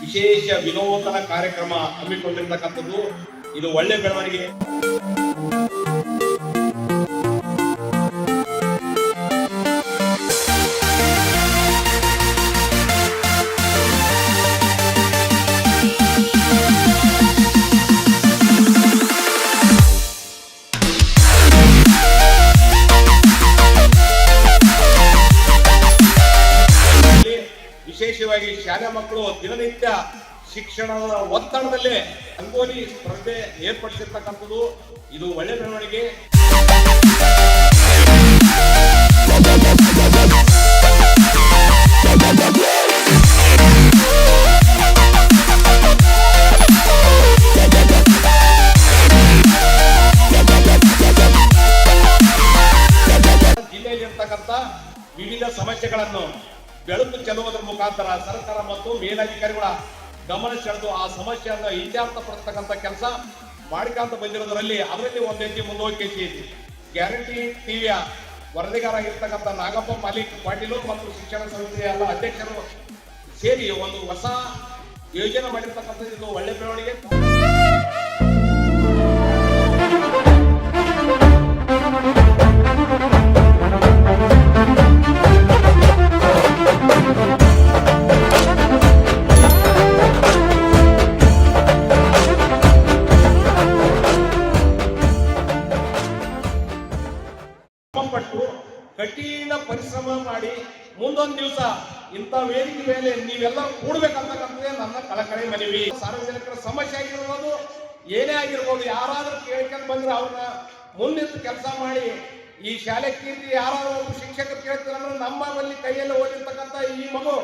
ವಿಶೇಷ ವಿನೂತನ ಕಾರ್ಯಕ್ರಮ ಹಮ್ಮಿಕೊಂಡಿರ್ತಕ್ಕಂಥದ್ದು. ಇದು ಒಳ್ಳೆ ಬೆಳವಣಿಗೆ. ವಿಶೇಷವಾಗಿ ಶಾಲಾ ಮಕ್ಕಳು ದಿನನಿತ್ಯ ಶಿಕ್ಷಣದ ಒತ್ತಡದಲ್ಲೇ ರಂಗೋಲಿ ಸ್ಪರ್ಧೆ ಏರ್ಪಡಿಸಿರ್ತಕ್ಕಂಥದ್ದು. ಇದು ಒಳ್ಳೆ ಬೆಳವಣಿಗೆ. ಜಿಲ್ಲೆಯಲ್ಲಿರ್ತಕ್ಕಂಥ ವಿವಿಧ ಸಮಸ್ಯೆಗಳನ್ನು ಬೆಳಕು ಚೆಲ್ಲುವುದರ ಮುಖಾಂತರ ಸರ್ಕಾರ ಮತ್ತು ಮೇಲಧಿಕಾರಿಗಳ ಗಮನ ಸೆಳೆದು ಆ ಸಮಸ್ಯೆಯನ್ನು ಇತ್ಯರ್ಥಪಡಿಸ್ತಕ್ಕಂಥ ಕೆಲಸ ಮಾಡಿಕೊಂತ ಬಂದಿರೋದರಲ್ಲಿ ಅದರಲ್ಲಿ ಒಂದು ಹೆಜ್ಜೆ ಮುಂದೋಗಿ ಗ್ಯಾರಂಟಿ ಟಿವಿಯ ವರದಿಗಾರಾಗಿರ್ತಕ್ಕಂಥ ನಾಗಪ್ಪ ಮಾಲಿಕ್ ಪಾಟೀಲು ಮತ್ತು ಶಿಕ್ಷಣ ಸಂಸ್ಥೆಯ ಎಲ್ಲ ಅಧ್ಯಕ್ಷರು ಸೇರಿ ಒಂದು ಹೊಸ ಯೋಜನೆ ಮಾಡಿರ್ತಕ್ಕಂಥದ್ದು. ಇದು ಒಳ್ಳೆ ಬೆಳವಣಿಗೆ. ಪಟ್ಟು ಕಠಿಣ ಪರಿಶ್ರಮ ಮಾಡಿ ಮುಂದೊಂದು ದಿವಸ ಇಂಥ ವೇದಿಕೆ ಮೇಲೆ ನೀವೆಲ್ಲ ಕೂಡ್ಬೇಕಂತಕ್ಕಂಥದ್ದೇ ನನ್ನ ಕಳಕಳಿ ಮನವಿ. ಸಾರ್ವಜನಿಕರ ಸಮಸ್ಯೆ ಆಗಿರ್ಬೋದು, ಏನೇ ಆಗಿರ್ಬೋದು, ಯಾರಾದ್ರೂ ಕೇಳ್ಕೊಂಡು ಬಂದ್ರೆ ಅವ್ರನ್ನ ಮುಂದಿಟ್ಟು ಕೆಲಸ ಮಾಡಿ ಈ ಶಾಲೆ ಕೀರ್ತಿ ಯಾರಾದ್ರೂ ಒಬ್ಬರು ಶಿಕ್ಷಕರು ಕೇಳ್ತಾರೆ ಅಂದ್ರೆ ನಮ್ಮ ಬಲ್ಲಿ ಕೈಯಲ್ಲಿ ಓದಿರ್ತಕ್ಕಂಥ ಈ ಮಗು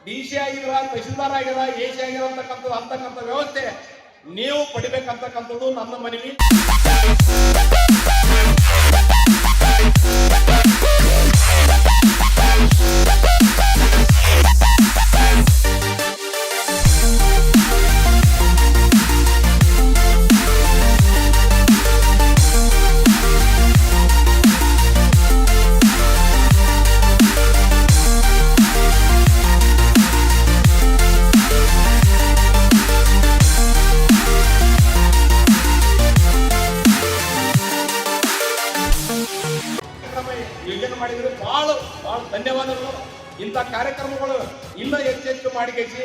DC ಆಗಿರ, ತಹಶೀಲ್ದಾರ್ ಆಗಿರ, AC ಆಗಿರತಕ್ಕಂಥದ್ದು ಅಂತಕ್ಕಂಥ ವ್ಯವಸ್ಥೆ ನೀವು ಪಡಿಬೇಕಂತಕ್ಕಂಥದ್ದು ನನ್ನ ಮನವಿ. ಯೋಜನೆ ಮಾಡಿದ್ರೆ ಬಹಳ ಧನ್ಯವಾದಗಳು. ಇಂಥ ಕಾರ್ಯಕ್ರಮಗಳು ಇನ್ನೂ ಹೆಚ್ಚೆಚ್ಚು ಮಾಡಿಸಿ